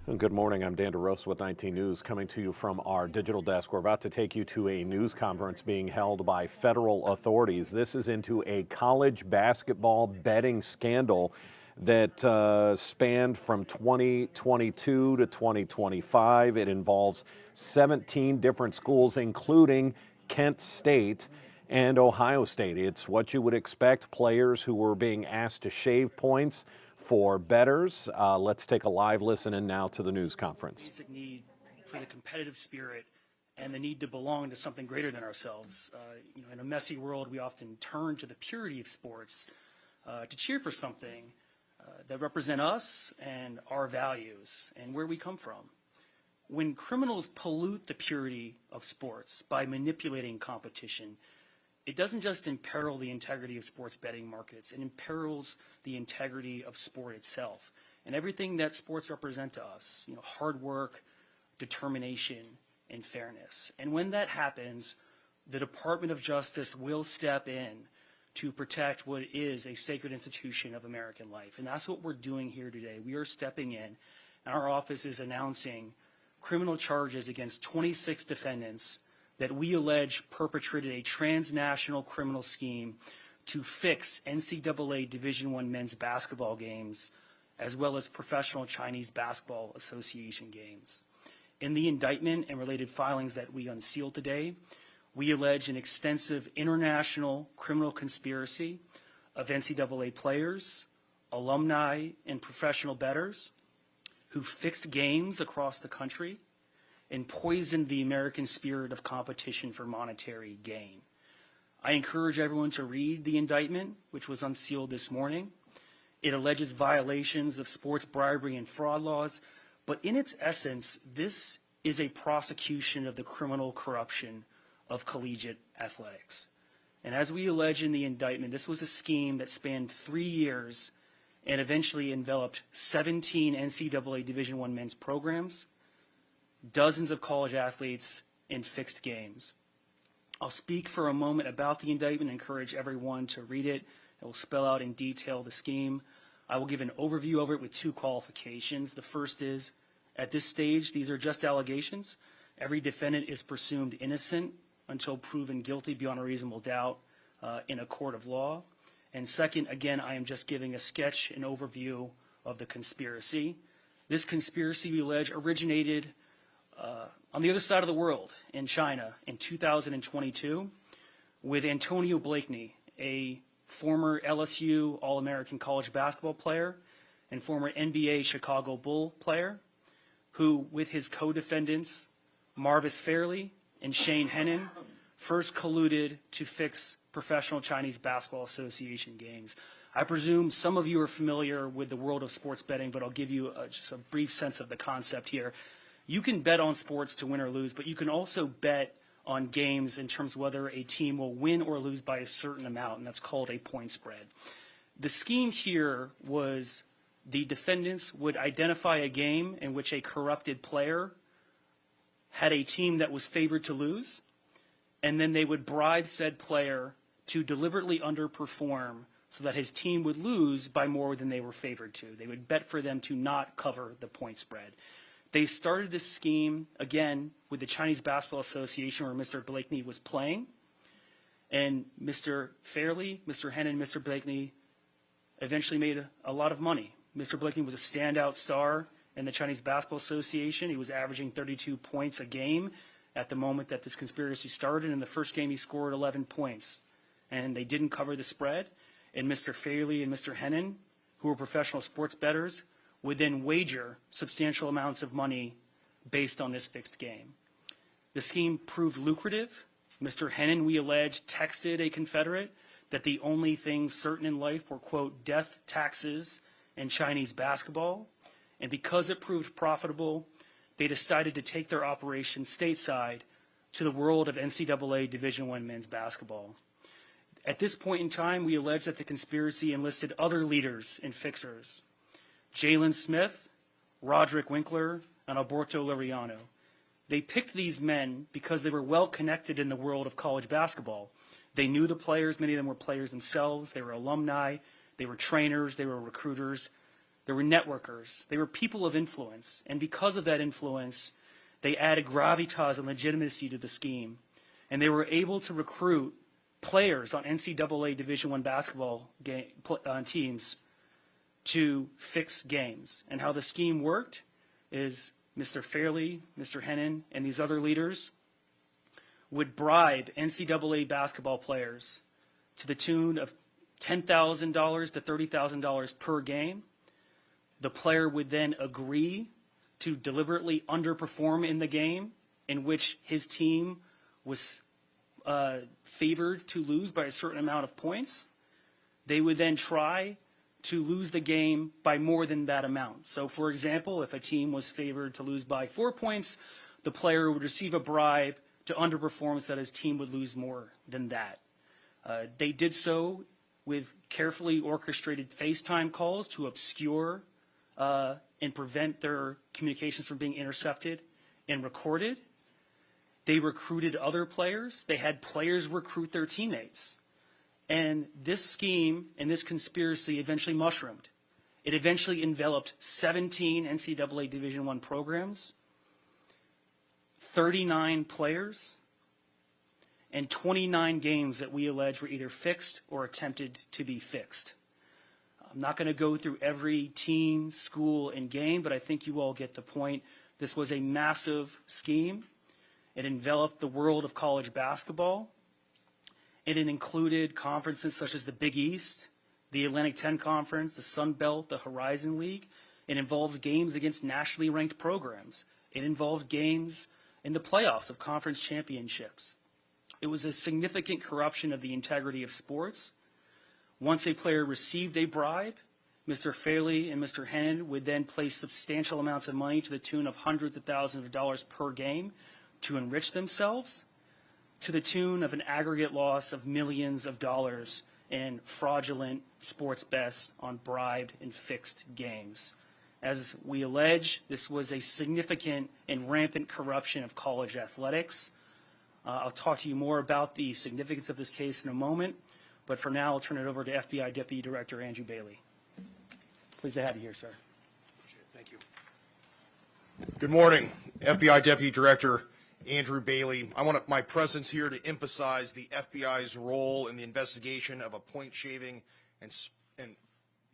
Good morning. I'm Dan DeRosa with 19 News, coming to you from our digital desk. We're about to take you to a news conference being held by federal authorities. This is into a college basketball betting scandal that spanned from 2022 to 2025. It involves 17 different schools, including Kent State and Ohio State. It's what you would expect, players who were being asked to shave points for bettors. Let's take a live listen in now to the news conference. Basic need for the competitive spirit and the need to belong to something greater than ourselves. In a messy world, we often turn to the purity of sports to cheer for something that represent us and our values and where we come from. When criminals pollute the purity of sports by manipulating competition, it doesn't just imperil the integrity of sports betting markets, it imperils the integrity of sport itself and everything that sports represent to us, hard work, determination, and fairness. And when that happens, the Department of Justice will step in to protect what is a sacred institution of American life. And that's what we're doing here today. We are stepping in, and our office is announcing criminal charges against 26 defendants that we allege perpetrated a transnational criminal scheme to fix NCAA Division I men's basketball games, as well as Professional Chinese Basketball Association games. In the indictment and related filings that we unsealed today, we allege an extensive international criminal conspiracy of NCAA players, alumni, and professional bettors who fixed games across the country and poisoned the American spirit of competition for monetary gain. I encourage everyone to read the indictment, which was unsealed this morning. It alleges violations of sports bribery and fraud laws, but in its essence, this is a prosecution of the criminal corruption of collegiate athletics. And as we allege in the indictment, this was a scheme that spanned 3 years and eventually enveloped 17 NCAA Division I men's programs, dozens of college athletes, and fixed games. I'll speak for a moment about the indictment and encourage everyone to read it. It will spell out in detail the scheme. I will give an overview of it with 2 qualifications. The first is, at this stage, these are just allegations. Every defendant is presumed innocent until proven guilty beyond a reasonable doubt in a court of law. And second, again, I am just giving a sketch, an overview of the conspiracy. This conspiracy, we allege, originated on the other side of the world, in China, in 2022, with Antonio Blakeney, a former LSU All-American college basketball player and former NBA Chicago Bull player, who, with his co-defendants, Marvis Fairley and Shane Hennon, first colluded to fix Professional Chinese Basketball Association games. I presume some of you are familiar with the world of sports betting, but I'll give you just a brief sense of the concept here. You can bet on sports to win or lose, but you can also bet on games in terms of whether a team will win or lose by a certain amount, and that's called a point spread. The scheme here was the defendants would identify a game in which a corrupted player had a team that was favored to lose, and then they would bribe said player to deliberately underperform so that his team would lose by more than they were favored to. They would bet for them to not cover the point spread. They started this scheme, again, with the Chinese Basketball Association where Mr. Blakeney was playing. And Mr. Fairley, Mr. Hennon, and Mr. Blakeney eventually made a lot of money. Mr. Blakeney was a standout star in the Chinese Basketball Association. He was averaging 32 points a game at the moment that this conspiracy started. In the first game, he scored 11 points. And they didn't cover the spread. And Mr. Fairley and Mr. Hennon, who were professional sports bettors, would then wager substantial amounts of money based on this fixed game. The scheme proved lucrative. Mr. Hennon, we allege, texted a Confederate that the only things certain in life were, quote, death, taxes, and Chinese basketball. And because it proved profitable, they decided to take their operation stateside to the world of NCAA Division I men's basketball. At this point in time, we allege that the conspiracy enlisted other leaders and fixers: Jalen Smith, Roderick Winkler, and Alberto Liriano. They picked these men because they were well connected in the world of college basketball. They knew the players. Many of them were players themselves. They were alumni. They were trainers. They were recruiters. There were networkers. They were people of influence. And because of that influence, they added gravitas and legitimacy to the scheme. And they were able to recruit players on NCAA Division I basketball teams to fix games. And how the scheme worked is Mr. Fairley, Mr. Hennon, and these other leaders would bribe NCAA basketball players to the tune of $10,000 to $30,000 per game. The player would then agree to deliberately underperform in the game in which his team was favored to lose by a certain amount of points. They would then try to lose the game by more than that amount. So, for example, if a team was favored to lose by 4 points, the player would receive a bribe to underperform so that his team would lose more than that. They did so with carefully orchestrated FaceTime calls to obscure and prevent their communications from being intercepted and recorded. They recruited other players. They had players recruit their teammates. And this scheme and this conspiracy eventually mushroomed. It eventually enveloped 17 NCAA Division I programs, 39 players, and 29 games that we allege were either fixed or attempted to be fixed. I'm not going to go through every team, school, and game, but I think you all get the point. This was a massive scheme. It enveloped the world of college basketball. And it included conferences such as the Big East, the Atlantic 10 Conference, the Sun Belt, the Horizon League. It involved games against nationally ranked programs. It involved games in the playoffs of conference championships. It was a significant corruption of the integrity of sports. Once a player received a bribe, Mr. Fairley and Mr. Hennon would then place substantial amounts of money to the tune of hundreds of thousands of dollars per game to enrich themselves, to the tune of an aggregate loss of millions of dollars in fraudulent sports bets on bribed and fixed games. As we allege, this was a significant and rampant corruption of college athletics. I'll talk to you more about the significance of this case in a moment, but for now I'll turn it over to FBI Deputy Director Andrew Bailey. Pleased to have you here, sir. Appreciate it. Thank you. Good morning, FBI Deputy Director Andrew Bailey. I want my presence here to emphasize the FBI's role in the investigation of a point-shaving and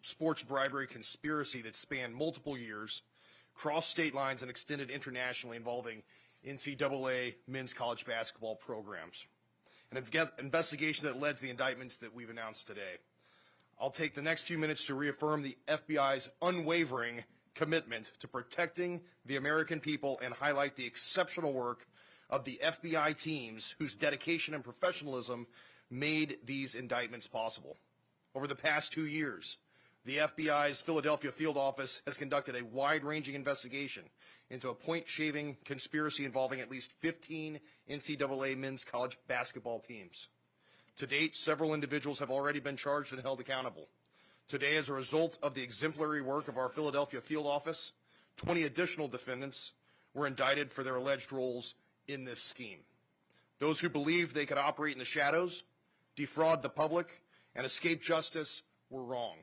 sports bribery conspiracy that spanned multiple years, crossed state lines, and extended internationally, involving NCAA men's college basketball programs. An investigation that led to the indictments that we've announced today. I'll take the next few minutes to reaffirm the FBI's unwavering commitment to protecting the American people and highlight the exceptional work of the FBI teams whose dedication and professionalism made these indictments possible. Over the past 2 years, the FBI's Philadelphia field office has conducted a wide-ranging investigation into a point-shaving conspiracy involving at least 15 NCAA men's college basketball teams. To date, several individuals have already been charged and held accountable. Today, as a result of the exemplary work of our Philadelphia field office, 20 additional defendants were indicted for their alleged roles in this scheme. Those who believed they could operate in the shadows, defraud the public, and escape justice were wrong.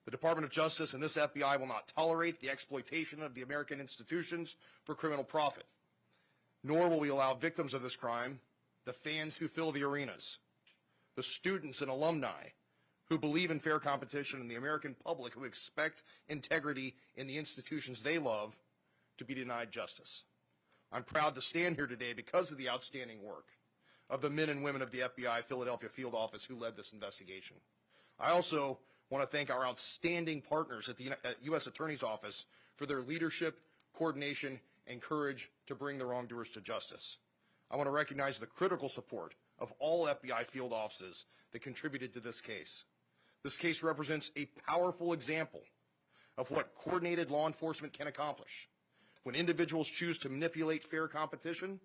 The Department of Justice and this FBI will not tolerate the exploitation of the American institutions for criminal profit, nor will we allow victims of this crime, the fans who fill the arenas, the students and alumni who believe in fair competition, and the American public who expect integrity in the institutions they love, to be denied justice. I'm proud to stand here today because of the outstanding work of the men and women of the FBI Philadelphia field office who led this investigation. I also want to thank our outstanding partners at the U.S. Attorney's Office for their leadership, coordination, and courage to bring the wrongdoers to justice. I want to recognize the critical support of all FBI field offices that contributed to this case. This case represents a powerful example of what coordinated law enforcement can accomplish. When individuals choose to manipulate fair competition,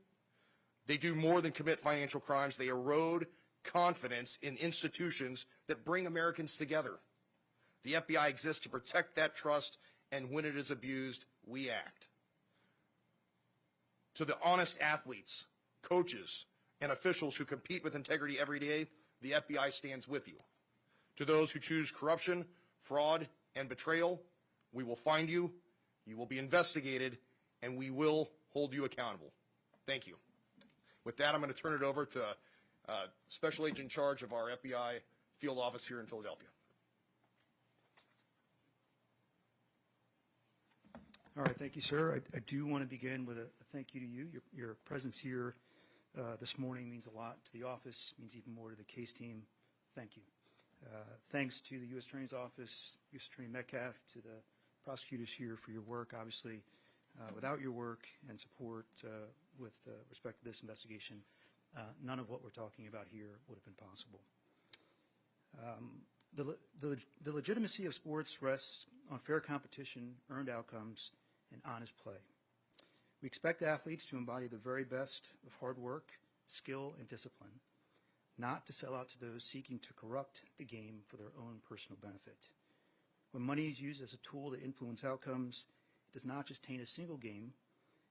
they do more than commit financial crimes. They erode confidence in institutions that bring Americans together. The FBI exists to protect that trust, and when it is abused, we act. To the honest athletes, coaches, and officials who compete with integrity every day, the FBI stands with you. To those who choose corruption, fraud, and betrayal, We will find you, you will be investigated, and we will hold you accountable. Thank you. With that, I'm going to turn it over to Special Agent in charge of our FBI field office here in Philadelphia. All right, thank you, sir. I do want to begin with a thank you to you. Your presence here this morning means a lot to the office, means even more to the case team. Thank you. Thanks to the U.S. Attorney's Office, U.S. Attorney Metcalf, to the prosecutors here for your work. Obviously, without your work and support with respect to this investigation, none of what we're talking about here would have been possible. The legitimacy of sports rests on fair competition, earned outcomes, and honest play. We expect athletes to embody the very best of hard work, skill, and discipline, not to sell out to those seeking to corrupt the game for their own personal benefit. When money is used as a tool to influence outcomes, it does not just taint a single game,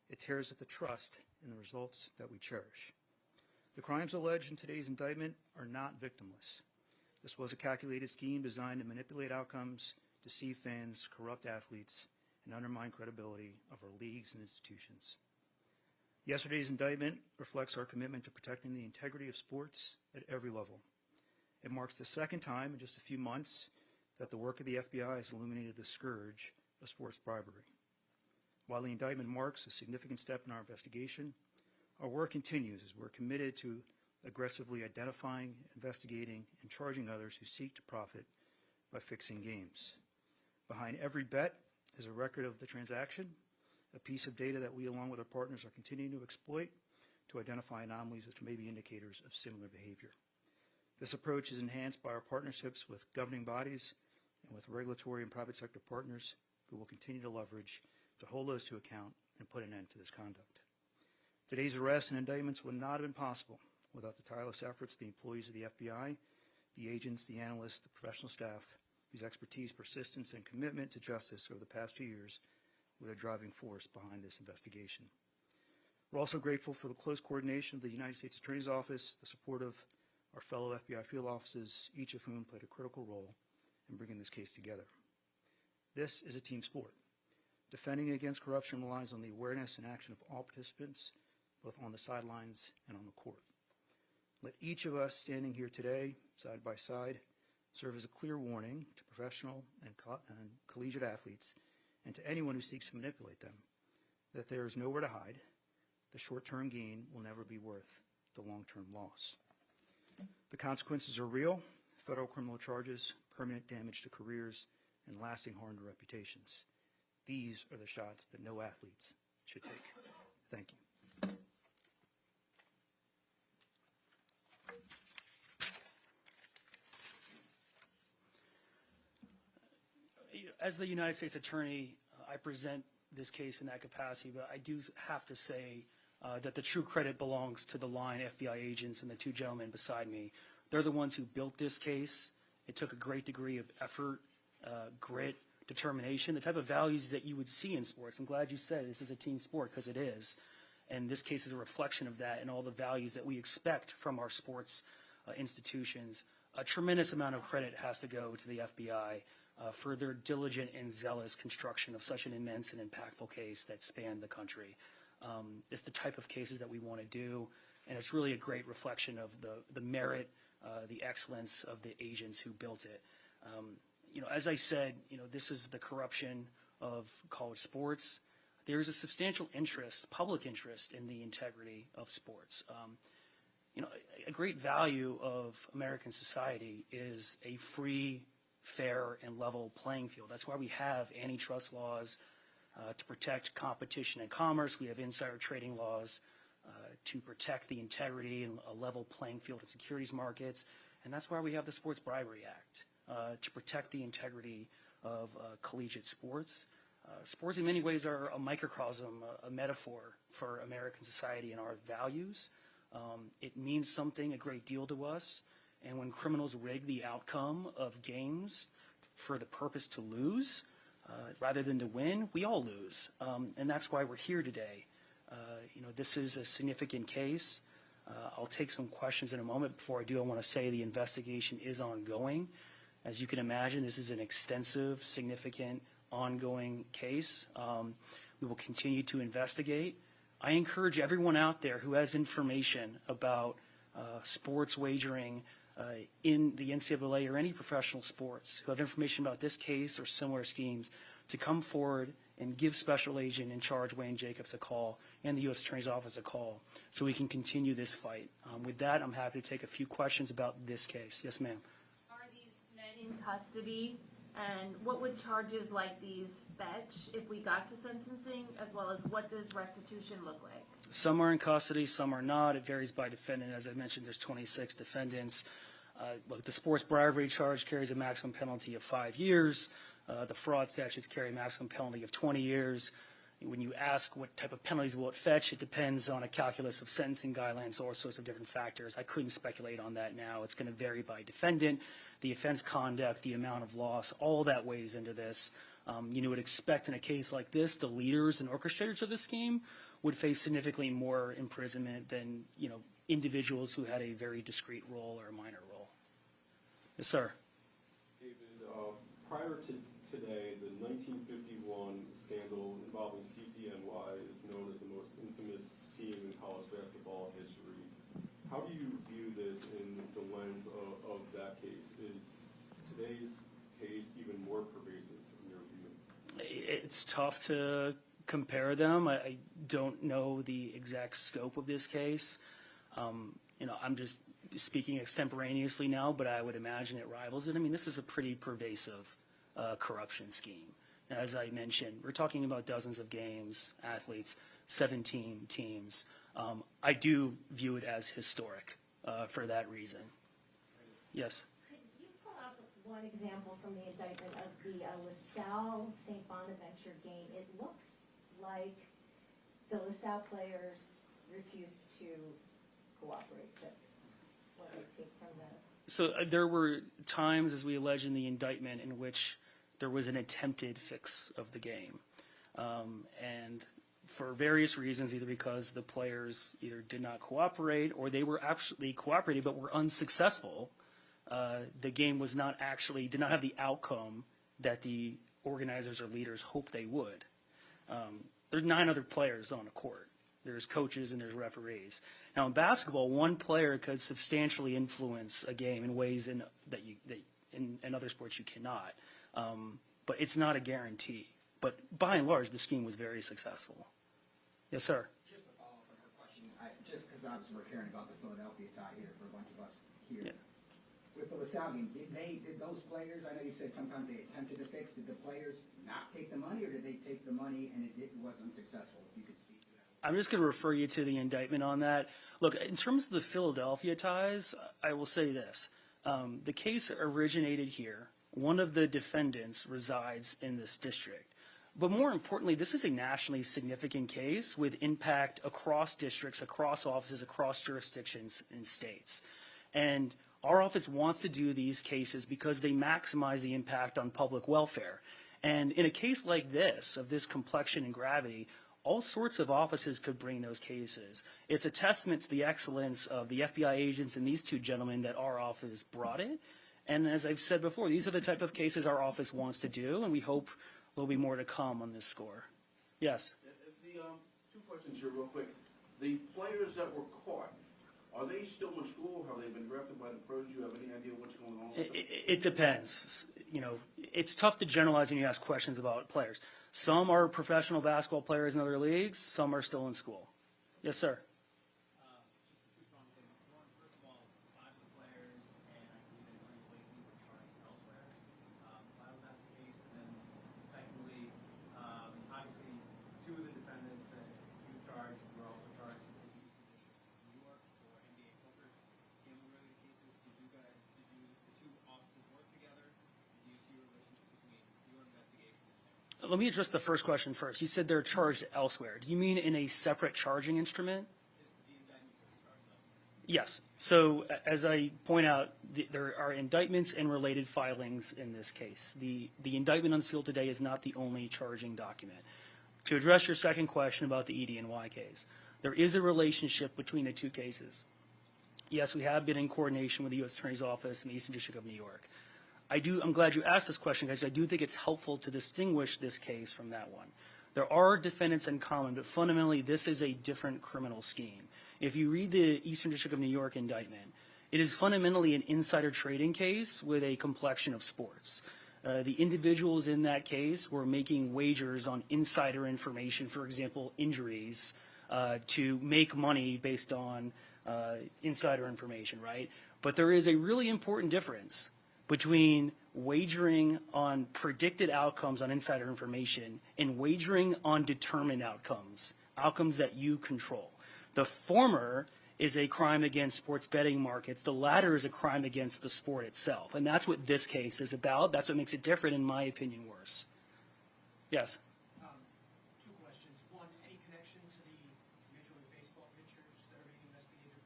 it tears at the trust in the results that we cherish. The crimes alleged in today's indictment are not victimless. This was a calculated scheme designed to manipulate outcomes, deceive fans, corrupt athletes, and undermine credibility of our leagues and institutions. Yesterday's indictment reflects our commitment to protecting the integrity of sports at every level. It marks the second time in just a few months that the work of the FBI has illuminated the scourge of sports bribery. While the indictment marks a significant step in our investigation, our work continues as we're committed to aggressively identifying, investigating, and charging others who seek to profit by fixing games. Behind every bet is a record of the transaction, a piece of data that we, along with our partners, are continuing to exploit to identify anomalies which may be indicators of similar behavior. This approach is enhanced by our partnerships with governing bodies and with regulatory and private sector partners who will continue to leverage to hold those to account and put an end to this conduct. Today's arrests and indictments would not have been possible without the tireless efforts of the employees of the FBI, the agents, the analysts, the professional staff, whose expertise, persistence, and commitment to justice over the past 2 years were the driving force behind this investigation. We're also grateful for the close coordination of the United States Attorney's Office, the support of our fellow FBI field offices, each of whom played a critical role in bringing this case together. This is a team sport. Defending against corruption relies on the awareness and action of all participants, both on the sidelines and on the court. Let each of us standing here today, side by side, serve as a clear warning to professional and collegiate athletes and to anyone who seeks to manipulate them that there is nowhere to hide. The short-term gain will never be worth the long-term loss. The consequences are real: federal criminal charges, permanent damage to careers, and lasting harm to reputations. These are the shots that no athletes should take. Thank you. As the United States Attorney, I present this case in that capacity, but I do have to say that the true credit belongs to the line FBI agents and the two gentlemen beside me. They're the ones who built this case. It took a great degree of effort, grit, determination, the type of values that you would see in sports. I'm glad you said this is a team sport, because it is. And this case is a reflection of that and all the values that we expect from our sports institutions. A tremendous amount of credit has to go to the FBI for their diligent and zealous construction of such an immense and impactful case that spanned the country. It's the type of cases that we want to do, and it's really a great reflection of the merit, the excellence of the agents who built it. As I said, this is the corruption of college sports. There is a substantial interest, public interest, in the integrity of sports. A great value of American society is a free, fair, and level playing field. That's why we have antitrust laws to protect competition and commerce. We have insider trading laws to protect the integrity and a level playing field in securities markets. And that's why we have the Sports Bribery Act to protect the integrity of collegiate sports. Sports in many ways are a microcosm, a metaphor for American society and our values. It means something a great deal to us. And when criminals rig the outcome of games for the purpose to lose, rather than to win, we all lose. And that's why we're here today. This is a significant case. I'll take some questions in a moment. Before I do, I want to say the investigation is ongoing. As you can imagine, this is an extensive, significant, ongoing case. We will continue to investigate. I encourage everyone out there who has information about sports wagering in the NCAA or any professional sports, who have information about this case or similar schemes, to come forward and give Special Agent in charge, Wayne Jacobs, a call, and the U.S. Attorney's Office a call, so we can continue this fight. With that, I'm happy to take a few questions about this case. Yes, ma'am. Are these men in custody, and what would charges like these fetch if we got to sentencing, as well as what does restitution look like? Some are in custody, some are not. It varies by defendant. As I mentioned, there's 26 defendants. Look, the sports bribery charge carries a maximum penalty of 5 years. The fraud statutes carry a maximum penalty of 20 years. When you ask what type of penalties will it fetch, it depends on a calculus of sentencing guidelines, all sorts of different factors. I couldn't speculate on that now. It's going to vary by defendant, the offense conduct, the amount of loss, all that weighs into this. You would expect in a case like this, the leaders and orchestrators of the scheme would face significantly more imprisonment than, individuals who had a very discrete role or a minor role. Yes, sir. David, prior to today, the 1951 scandal involving CCNY is known as the most infamous scheme in college basketball history. How do you view this in the lens of that case? Is today's case even more pervasive in your view? It's tough to compare them. I don't know the exact scope of this case. I'm just speaking extemporaneously now, but I would imagine it rivals it. I mean, this is a pretty pervasive corruption scheme. As I mentioned, we're talking about dozens of games, athletes, 17 teams. I do view it as historic for that reason. Yes? Could you pull out one example from the indictment of the LaSalle-St. Bonaventure game? It looks like the LaSalle players refused to cooperate. That's what I take from that. So there were times, as we allege in the indictment, in which there was an attempted fix of the game. And for various reasons, either because the players either did not cooperate or they were actually cooperating but were unsuccessful, the game was not actually, did not have the outcome that the organizers or leaders hoped they would. There's 9 other players on the court. There's coaches and there's referees. Now in basketball, one player could substantially influence a game in ways in other sports you cannot. But it's not a guarantee. But by and large, the scheme was very successful. Yes, sir. Just to follow up on her question, just because obviously we're caring about the Philadelphia tie here for a bunch of us here. Yeah. With the LaSalle game, did those players, I know you said sometimes they attempted to fix, did the players not take the money, or did they take the money and it was unsuccessful? If you could speak to that. I'm just going to refer you to the indictment on that. Look, in terms of the Philadelphia ties, I will say this. The case originated here. One of the defendants resides in this district. But more importantly, this is a nationally significant case with impact across districts, across offices, across jurisdictions and states. And our office wants to do these cases because they maximize the impact on public welfare. And in a case like this, of this complexion and gravity, all sorts of offices could bring those cases. It's a testament to the excellence of the FBI agents and these 2 gentlemen that our office brought it. And as I've said before, these are the type of cases our office wants to do, and we hope there'll be more to come on this score. Yes? The 2 questions here real quick. The players that were caught, are they still in school? Have they been drafted by the pros? Do you have any idea what's going on with them? It depends. It's tough to generalize when you ask questions about players. Some are professional basketball players in other leagues. Some are still in school. Yes, sir. Let me address the first question first. You said they're charged elsewhere. Do you mean in a separate charging instrument? Yes. So as I point out, there are indictments and related filings in this case. The indictment unsealed today is not the only charging document. To address your second question about the ED&Y case, there is a relationship between the 2 cases. Yes, we have been in coordination with the U.S. Attorney's Office and the Eastern District of New York. I'm glad you asked this question, because I do think it's helpful to distinguish this case from that one. There are defendants in common, but fundamentally this is a different criminal scheme. If you read the Eastern District of New York indictment, it is fundamentally an insider trading case with a complexion of sports. The individuals in that case were making wagers on insider information, for example, injuries, to make money based on insider information, right? But there is a really important difference between wagering on predicted outcomes on insider information and wagering on determined outcomes, outcomes that you control. The former is a crime against sports betting markets. The latter is a crime against the sport itself. And that's what this case is about. That's what makes it different, in my opinion, worse. Yes? Two questions. One, any connection to the Major League Baseball pitchers that are being investigated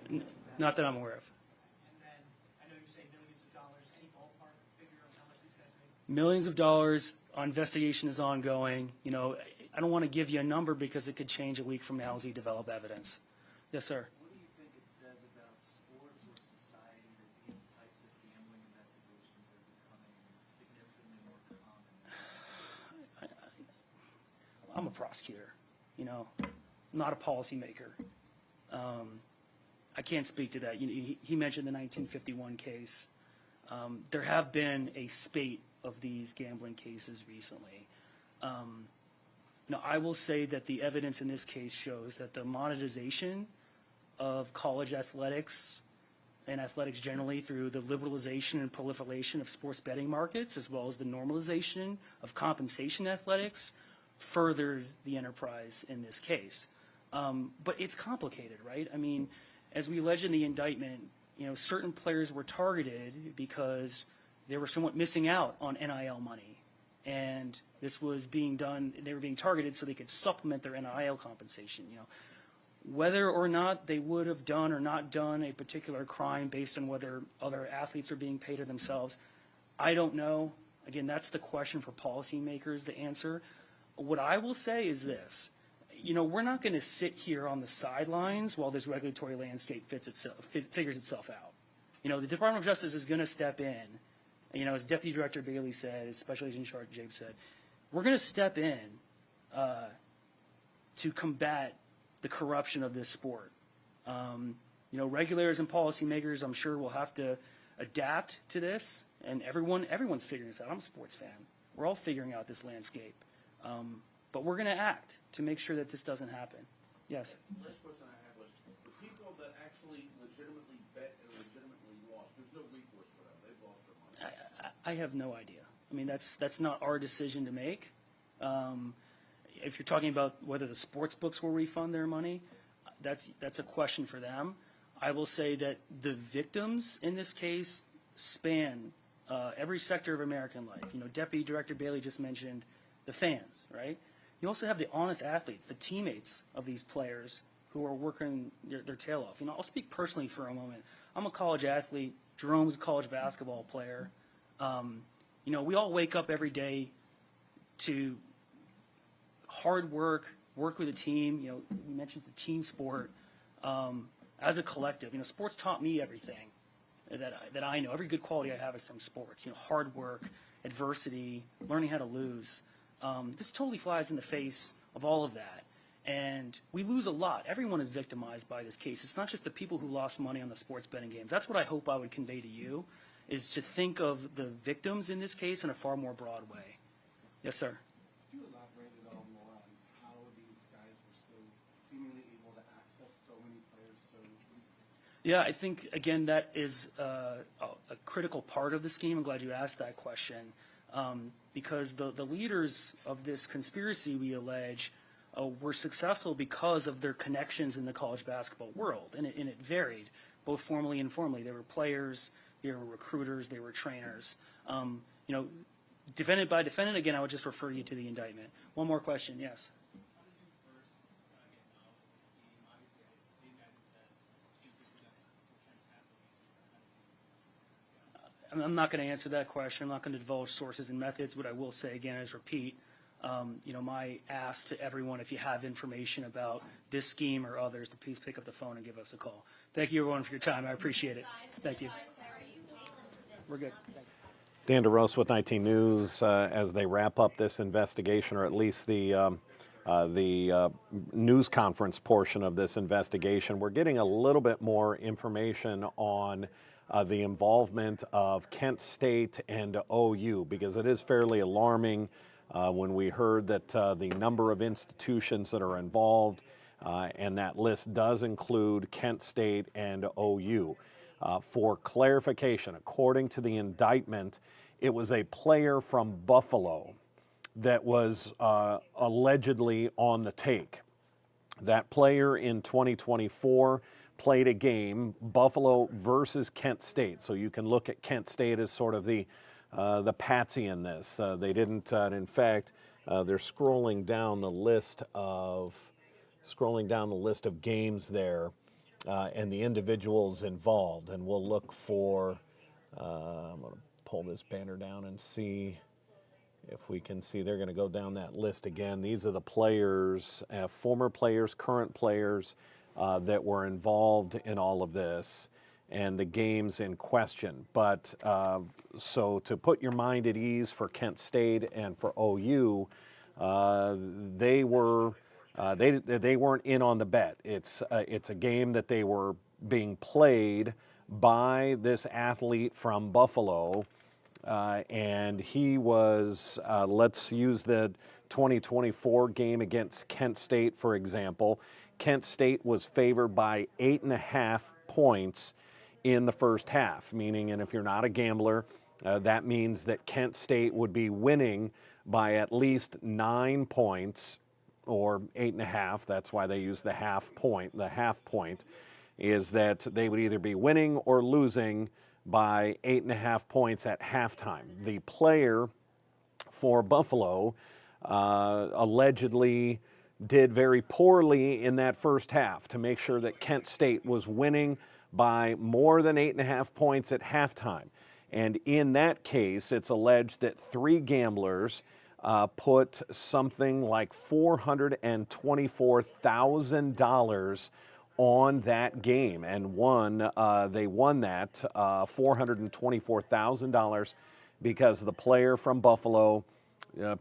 for? Not that I'm aware of. And then, I know you say millions of dollars. Any ballpark figure on how much these guys make? Millions of dollars. Investigation is ongoing. You know, I don't want to give you a number because it could change a week from now as we develop evidence. Yes, sir. What do you think it says about sports or society that these types of gambling investigations are becoming significantly more common? I'm a prosecutor, you know, not a policymaker. I can't speak to that. You know, he mentioned the 1951 case. There have been a spate of these gambling cases recently. Now, I will say that the evidence in this case shows that the monetization of college athletics and athletics generally through the liberalization and proliferation of sports betting markets, as well as the normalization of compensation athletics, furthered the enterprise in this case. But it's complicated, right? I mean, as we allege in the indictment, you know, certain players were targeted because they were somewhat missing out on NIL money. And this was being done, they were being targeted so they could supplement their NIL compensation, you know. Whether or not they would have done or not done a particular crime based on whether other athletes are being paid or themselves, I don't know. Again, that's the question for policymakers to answer. What I will say is this. You know, we're not going to sit here on the sidelines while this regulatory landscape figures itself out. You know, the Department of Justice is going to step in. You know, as Deputy Director Bailey said, as Special Agent in Charge Jabe said, we're going to step in to combat the corruption of this sport. You know, regulators and policymakers, I'm sure, will have to adapt to this, and everyone's figuring this out. I'm a sports fan. We're all figuring out this landscape. But we're going to act to make sure that this doesn't happen. Yes? Last question I had was, the people that actually legitimately bet and legitimately lost, there's no recourse for them. They've lost their money. I have no idea. I mean, that's not our decision to make. If you're talking about whether the sports books will refund their money, that's a question for them. I will say that the victims in this case span every sector of American life. You know, Deputy Director Bailey just mentioned the fans, right? You also have the honest athletes, the teammates of these players who are working their tail off. You know, I'll speak personally for a moment. I'm a college athlete. Jerome's a college basketball player. You know, we all wake up every day to hard work with a team. You know, we mentioned it's a team sport. As a collective, you know, sports taught me everything that I know. Every good quality I have is from sports. You know, hard work, adversity, learning how to lose. This totally flies in the face of all of that. And we lose a lot. Everyone is victimized by this case. It's not just the people who lost money on the sports betting games. That's what I hope I would convey to you, is to think of the victims in this case in a far more broad way. Yes, sir? Could you elaborate at all more on how these guys were so seemingly able to access so many players so easily? Yeah, I think, again, that is a critical part of the scheme. I'm glad you asked that question. Because the leaders of this conspiracy, we allege, were successful because of their connections in the college basketball world. And it varied, both formally and informally. They were players, they were recruiters, they were trainers. You know, defendant by defendant, again, I would just refer you to the indictment. One more question, yes? I'm not going to answer that question. I'm not going to divulge sources and methods. What I will say again is repeat, you know, my ask to everyone, if you have information about this scheme or others, to please pick up the phone and give us a call. Thank you, everyone, for your time. I appreciate it. Thank you. We're good. Thanks. Dan DeRose with 19 News as they wrap up this investigation, or at least the news conference portion of this investigation. We're getting a little bit more information on the involvement of Kent State and OU, because it is fairly alarming when we heard that the number of institutions that are involved, and that list does include Kent State and OU. For clarification, according to the indictment, it was a player from Buffalo that was allegedly on the take. That player in 2024 played a game, Buffalo versus Kent State. So you can look at Kent State as sort of the patsy in this. They didn't, in fact, they're scrolling down the list of games there, and the individuals involved. And we'll look for. I'm going to pull this banner down and see if we can see. They're going to go down that list again. These are the players, former players, current players that were involved in all of this and the games in question. But so to put your mind at ease for Kent State and for OU, they weren't in on the bet. It's a game that they were being played by this athlete from Buffalo. And he was, let's use the 2024 game against Kent State, for example. Kent State was favored by 8.5 points in the first half, meaning, and if you're not a gambler, that means that Kent State would be winning by at least 9 points, or 8.5. That's why they use the half point. The half point is that they would either be winning or losing by 8.5 points at halftime. The player for Buffalo allegedly did very poorly in that first half to make sure that Kent State was winning by more than 8.5 points at halftime. And in that case, it's alleged that 3 gamblers put something like $424,000 on that game, and they won that $424,000 because the player from Buffalo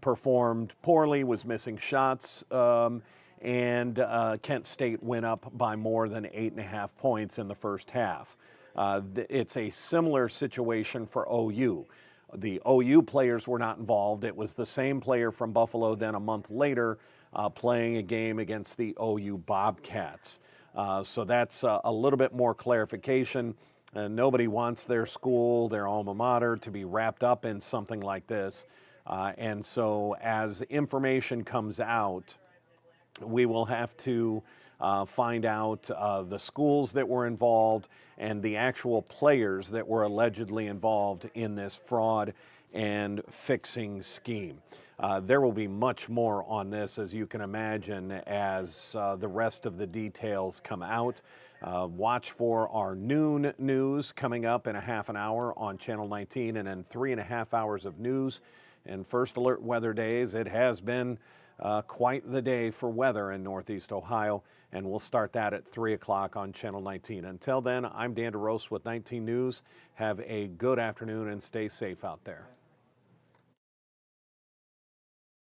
performed poorly, was missing shots, and Kent State went up by more than 8.5 points in the first half. It's a similar situation for OU. The OU players were not involved. It was the same player from Buffalo then a month later playing a game against the OU Bobcats. So that's a little bit more clarification. Nobody wants their school, their alma mater, to be wrapped up in something like this. And so as information comes out, we will have to find out the schools that were involved and the actual players that were allegedly involved in this fraud and fixing scheme. There will be much more on this, as you can imagine, as the rest of the details come out. Watch for our noon news coming up in a half an hour on Channel 19, and then 3.5 hours of news and First Alert weather days. It has been quite the day for weather in Northeast Ohio, and we'll start that at 3 o'clock on Channel 19. Until then, I'm Dan DeRose with 19 News. Have a good afternoon and stay safe out there.